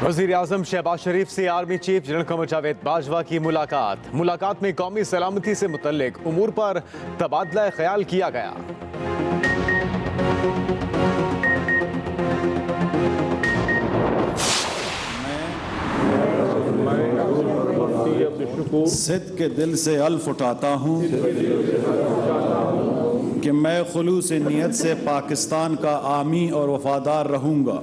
वज़ीर आज़म शहबाज शरीफ से army chief general Qamar Javed Bajwa की मुलाकात में कौमी सलामती से मुतल्लिक उमूर पर तबादला ख्याल किया गया। सिद्क़ के दिल से अल्फ उठाता हूँ कि मैं खुलूस नियत से पाकिस्तान का आमी और वफादार रहूँगा।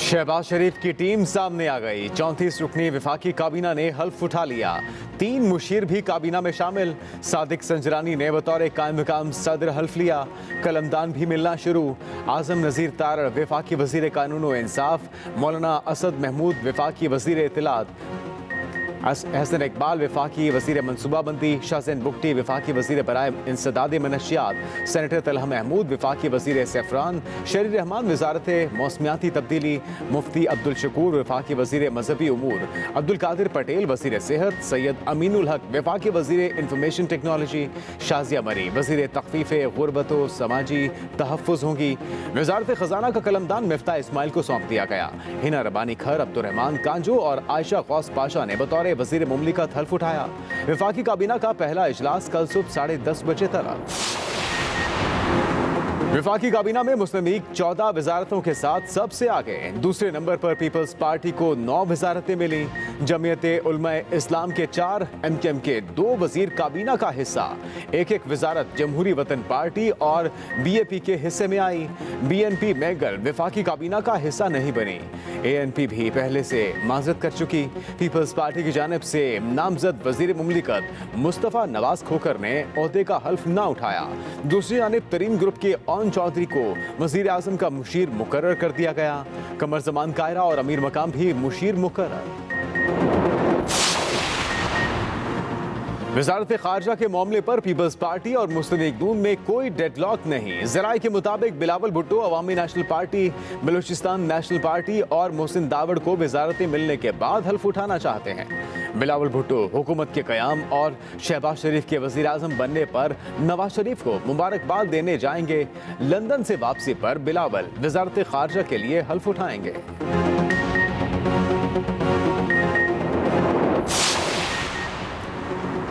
शहबाज शरीफ की टीम सामने आ गई। 34 रुकनी वफाकी काबीना ने हल्फ उठा लिया। 3 मुशीर भी काबीना में शामिल। सादिक संजरानी ने बतौर कायम मकाम सदर हल्फ लिया। कलमदान भी मिलना शुरू। आजम नज़ीर तारड़ वफाकी वज़ीर कानून व इंसाफ, मौलाना असद महमूद वफाकी वज़ीर इत्तलात, हसन इकबाल वफाकी वज़ीर मनसूबाबंदी, शाहजैन बुगटी वफाकी वज़ीर बराए इंसदाद मनशियात, सेनेटर तलहा महमूद वफाकी वज़ीर सैफरान, शरीर रहमान वजारत मौसमियाती तब्दीली, मुफ्ती अब्दुल शकूर वफाकी वज़ीर मजहबी उमूर, अब्दुल कादिर पटेल वज़ीर सेहत, सैयद अमीनुल हक वफाकी वज़ीर इंफॉर्मेशन टेक्नोलॉजी, शाजिया मरी वज़ीर तख्फीफ गुरबत व समाजी तहफ़्फ़ुज़ होंगी। वजारत ख़जाना का कलमदान मिफ्ता इस्माइल को सौंप दिया गया। हिना रबानी खर, अब्दुर्रहमान कांजो और आयशा गौस पाशा ने बतौर वज़ीर मुमलिकत हल्फ उठाया। वफाकी काबीना का पहला इजलास कल सुबह 10:30 बजे तक। वफाकी काबीना में मुस्लिम लीग 14 वजारतों के साथ सबसे आगे। दूसरे नंबर पर पीपल्स पार्टी को 9 वजारतें मिली। जमीयत उलमा इस्लाम के 4, MKM के 2 वजीर काबीना का हिस्सा। एक वजारत जमहूरी वतन पार्टी और BAP के हिस्से में आई। BNP मैगल वफाकी काबीना का हिस्सा नहीं बनी। ANP भी पहले से माजरत कर चुकी। पीपल्स पार्टी की जानिब से नामजद वजीर मुमलिकत मुस्तफ़ा नवाज खोखर ने ओहदे का हल्फ न उठाया। दूसरी जानिब तरीन ग्रुप के चौधरी को वजीर आजम का मुशीर मुकर्रर कर दिया गया। कमर जमान कायरा और अमीर मकाम भी मुशीर मुकर्रर। वजारत खारजा के मामले पर पीपल्स पार्टी और मुस्लिम लीग नून में कोई डेडलॉक नहीं। जराये के मुताबिक Bilawal Bhutto Awami National Party, Balochistan National Party और मोहसिन दावड़ को वजारतें मिलने के बाद हल्फ उठाना चाहते हैं। बिलावल भुट्टो हुकूमत के क़याम और शहबाज शरीफ के वज़ीर आज़म बनने पर नवाज शरीफ को मुबारकबाद देने जाएंगे। लंदन से वापसी पर बिलावल वजारत खारजा के लिए हल्फ उठाएंगे।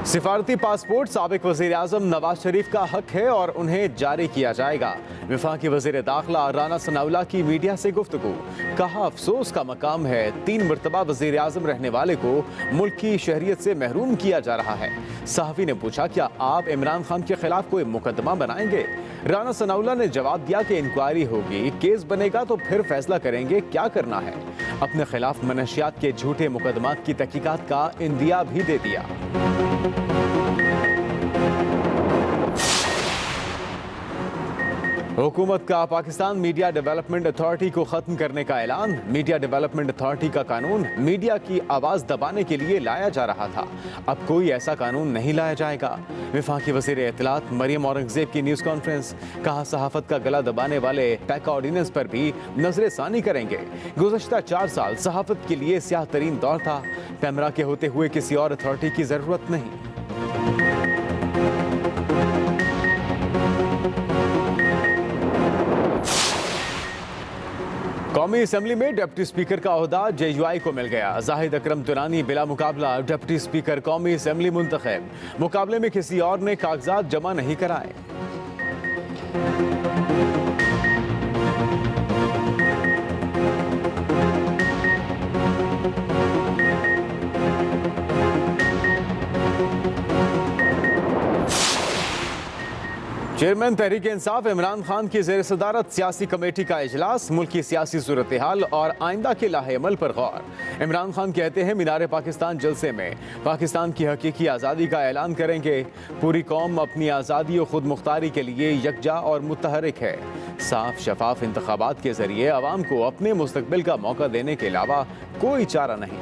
सिफारती पासपोर्ट साबिक वज़ीर आज़म नवाज शरीफ का हक है और उन्हें जारी किया जाएगा। वफाकी वज़ीर दाखिला राना सनाउल्लाह की मीडिया से गुफ्तगू। कहा, अफसोस का मकाम है 3 मरतबा वज़ीर आज़म रहने वाले को मुल्क की शहरियत से महरूम किया जा रहा है। सहाफ़ी ने पूछा, क्या आप इमरान खान के खिलाफ कोई मुकदमा बनाएंगे? राना सनाउल्लाह ने जवाब दिया कि इंक्वायरी होगी, केस बनेगा तो फिर फैसला करेंगे क्या करना है। अपने खिलाफ मनशियात के झूठे मुकदमात की तहकीकात का इंदिया भी दे दिया। हुकूमत का पाकिस्तान मीडिया डेवलपमेंट अथॉरिटी को खत्म करने का ऐलान। मीडिया डेवलपमेंट अथॉरिटी का कानून मीडिया की आवाज दबाने के लिए लाया जा रहा था, अब कोई ऐसा कानून नहीं लाया जाएगा। वफाकी वज़ीर इत्तलात मरियम औरंगज़ेब की न्यूज़ कॉन्फ्रेंस। कहा, सहाफत का गला दबाने वाले पैक ऑर्डिनेंस पर भी नजरसानी करेंगे। गुज़श्ता 4 साल सहाफत के लिए स्याह तरीन दौर था। पैमरा के होते हुए किसी और अथॉरिटी की जरूरत नहीं। कौमी असेंबली में डिप्टी स्पीकर का ओहदा JUI को मिल गया। जाहिद अकरम दुरानी बिला मुकाबला डिप्टी स्पीकर कौमी असेंबली मुंतखब। मुकाबले में किसी और ने कागजात जमा नहीं कराए। चेयरमैन तहरीक इंसाफ इमरान खान की ज़ेर सदारत सियासी कमेटी का इजलास। मुल्क की सियासी सूरत हाल और आइंदा के लाहेअमल पर गौर। इमरान खान कहते हैं, मीनार पाकिस्तान जलसे में पाकिस्तान की हकीकी आज़ादी का ऐलान करेंगे। पूरी कौम अपनी आज़ादी और खुद मुख्तारी के लिए यकजा और मुतहरिक है। साफ शफाफ इंतखाबात के जरिए अवाम को अपने मुस्तकबिल का मौका देने के अलावा कोई चारा नहीं।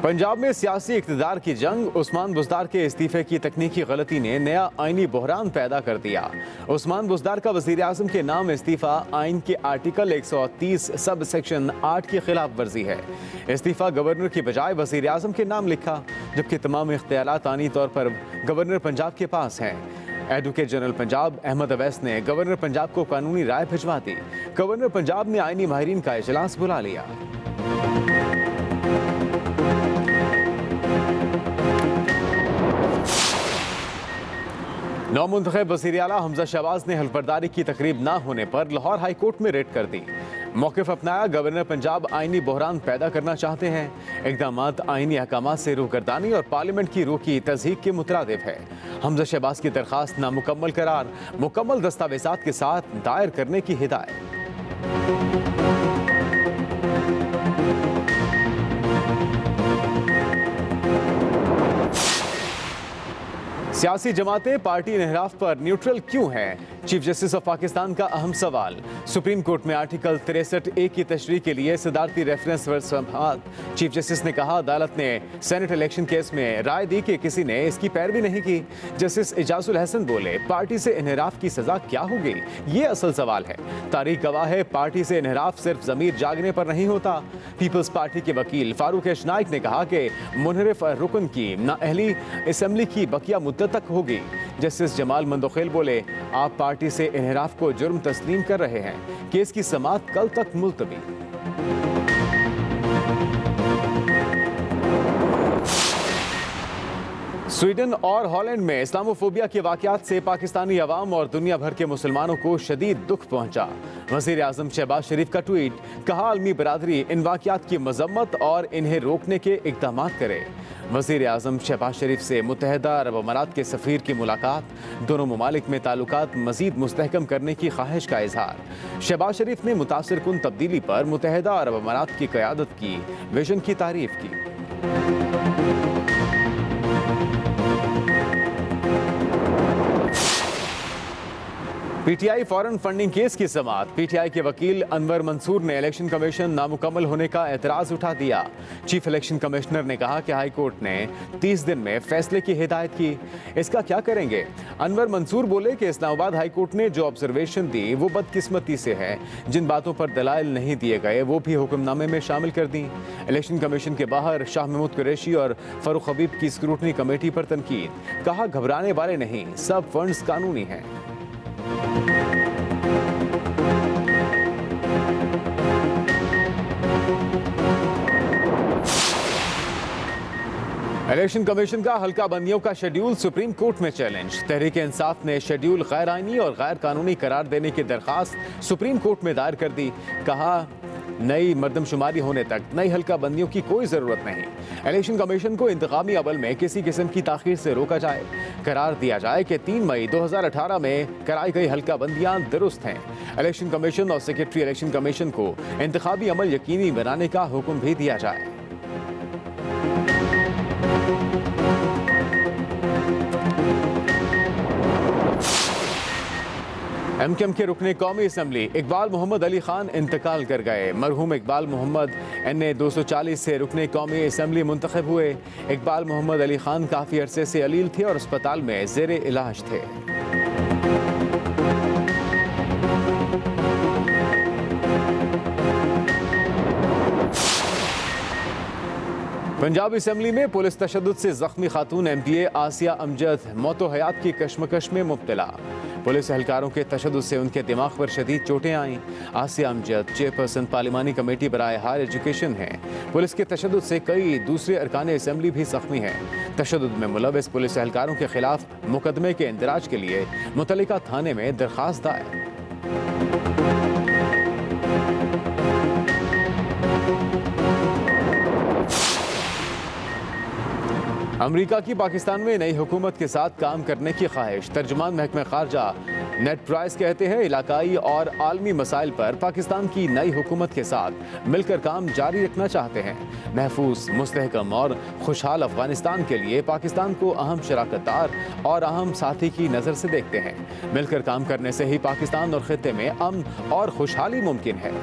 पंजाब में सियासी इक़्तिदार की जंग, उस्मान बुज़दार के इस्तीफे की तकनीकी गलती ने नया आईनी बहरान पैदा कर दिया। उस्मान बुज़दार का वज़ीर आज़म के नाम इस्तीफा आइन के आर्टिकल 130 सब सेक्शन 8 की खिलाफ वर्जी है। इस्तीफा गवर्नर की बजाय वज़ीर आज़म के नाम लिखा, जबकि तमाम इख्तियारात आईनी तौर पर गवर्नर पंजाब के पास हैं। एडवोकेट जनरल पंजाब अहमद अवैस ने गवर्नर पंजाब को कानूनी राय भिजवा दी। गवर्नर पंजाब ने आईनी माहिरीन का इजलास बुला लिया। नौमुंतखब वज़ीर आला हमजा शहबाज ने हल्फबरदारी की तकरीब न होने पर लाहौर हाई कोर्ट में रेड कर दी। मौक़िफ़ अपनाया, गवर्नर पंजाब आईनी बहरान पैदा करना चाहते हैं। इक़दामात आईनी अहकामात से रूगर्दानी और पार्लियामेंट की रूह की तज़हीक के मुतरादिफ है। हमजा शहबाज की दरख्वास्त नामुकम्मल करार मुकम्मल दस्तावेज़ात के साथ दायर करने की हिदायत। सियासी जमातें पार्टी इन्हराफ पर न्यूट्रल क्यों हैं? चीफ जस्टिस ऑफ पाकिस्तान का अहम सवाल। सुप्रीम कोर्ट में आर्टिकल 63A की तशरीह के लिए सदारती रेफरेंस पर समाअत। चीफ जस्टिस ने कहा, अदालत ने सेनेट इलेक्शन केस में राय दी कि किसी ने इसकी पैरवी नहीं की। जस्टिस इजाजुल हसन बोले, पार्टी से इन्हराफ की सजा क्या होगी, ये असल सवाल है। तारीख गवाह है, पार्टी से इन्हराफ सिर्फ ज़मीर जागने पर नहीं होता। पीपल्स पार्टी के वकील फारूक एश नाइक ने कहा कि मुनहरिफ रुकन की नाअहली असम्बली की बकिया मुद्दत तक होगी। जस्टिस जमाल मंदोखेल बोले, आप पार्टी से इन्हराफ को जुर्म तस्लीम कर रहे हैं। केस की समाअत कल तक मुलतवी। स्वीडन और हॉलैंड में इस्लामोफोबिया के वाक़यात से पाकिस्तानी अवाम और दुनिया भर के मुसलमानों को शदीद दुख पहुंचा। वज़ीर आज़म शहबाज शरीफ का ट्वीट, कहा आलमी बरादरी इन वाक़यात की मजम्मत और इन्हें रोकने के इक़दामात करे। वज़ीर आज़म शहबाज शरीफ से मुत्तहिदा अरब अमारात के सफ़ीर की मुलाकात, दोनों ममालिक में ताल्लुकात मज़ीद मुस्तहकम करने की ख्वाहिश का इजहार। शहबाज शरीफ ने मुतासिर कुन तब्दीली पर मुत्तहिदा अरब अमारात की क़यादत की विजन की तारीफ की। पीटीआई फॉरेन फंडिंग केस की समाअत। पीटीआई के वकील अनवर मंसूर ने इलेक्शन कमीशन नामुकम्मल होने का एतराज़ उठा दिया। चीफ इलेक्शन कमिश्नर ने कहा कि हाई कोर्ट ने 30 दिन में फैसले की हिदायत की। इसका क्या करेंगे? अनवर मंसूर बोले कि इस्लामाबाद हाई कोर्ट ने जो ऑब्जर्वेशन दी वो बदकिस्मती से है। जिन बातों पर दलाइल नहीं दिए गए वो भी हुक्मनामे में शामिल कर दी। इलेक्शन कमीशन के बाहर शाह महमूद कुरैशी और फरूख हबीब की स्क्रूटनी कमेटी पर तनकीद। कहा, घबराने वाले नहीं, सब फंड्स कानूनी हैं। इलेक्शन कमीशन का हल्का बंदियों का शेड्यूल सुप्रीम कोर्ट में चैलेंज। तहरीक इंसाफ ने शेड्यूल गैर आईनी और गैर कानूनी करार देने की दरखास्त सुप्रीम कोर्ट में दायर कर दी। कहा, नई मर्दमशुमारी होने तक नई हल्का बंदियों की कोई ज़रूरत नहीं। इलेक्शन कमीशन को इंतकामी अमल में किसी किस्म की ताख़ीर से रोका जाए। करार दिया जाए कि 3 मई 2018 में कराई गई हल्का बंदियाँ दुरुस्त हैं। इलेक्शन कमीशन और सेक्रेटरी इलेक्शन कमीशन को इंतखाबी अमल यकीनी बनाने का हुक्म भी दिया जाए। एमकेएम के रुकने कौमी असम्बली इकबाल मोहम्मद अली खान इंतकाल कर गए। मरहूम इकबाल मोहम्मद NA 240 से रुकने कौमी असम्बली मुंतखब हुए। इकबाल मोहम्मद अली खान काफ़ी अरसे से अलील थे और अस्पताल में ज़ेरे इलाज थे। पंजाब असम्बली में पुलिस तशद्दुद से जख्मी खातून MPA आसिया अमजद मौतो हयात की कश्मकश में मुब्तला। पुलिस एहलकारों के तशद्दुद से उनके दिमाग पर शदीद चोटें आईं। आसिया अमजद चेयरपर्सन पार्लिमानी कमेटी बराए हायर एजुकेशन हैं। पुलिस के तशद्दुद से कई दूसरे अरकान असम्बली भी जख्मी हैं। तशद्दुद में मुलव्वस पुलिस एहलकारों के खिलाफ मुकदमे के इंदराज के लिए मुतल्लिका थाने में दरख्वास्त दायर। अमरीका की पाकिस्तान में नई हुकूमत के साथ काम करने की ख्वाहिश। तर्जुमान महकमा खारजा नेड प्राइस कहते हैं, इलाकाई और आलमी मसाइल पर पाकिस्तान की नई हुकूमत के साथ मिलकर काम जारी रखना चाहते हैं। महफूज, मुस्तहकम और खुशहाल अफगानिस्तान के लिए पाकिस्तान को अहम शराकतदार और अहम साथी की नज़र से देखते हैं। मिलकर काम करने से ही पाकिस्तान और खित्ते में अमन और खुशहाली मुमकिन है।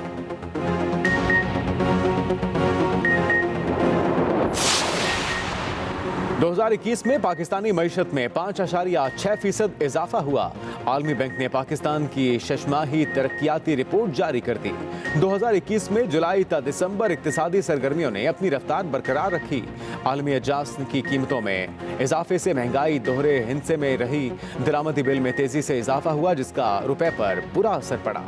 2021 में पाकिस्तानी मईशत में 5.6% इजाफा हुआ। आलमी बैंक ने पाकिस्तान की शशमाही तरक्याती रिपोर्ट जारी कर दी। 2021 में जुलाई ta दिसंबर इक्तिसादी सरगर्मियों ने अपनी रफ्तार बरकरार रखी। आलमी अजास की कीमतों में इजाफे से महंगाई दोहरे हिंसे में रही। दरामदी बिल में तेजी से इजाफा हुआ, जिसका रुपए पर बुरा असर पड़ा।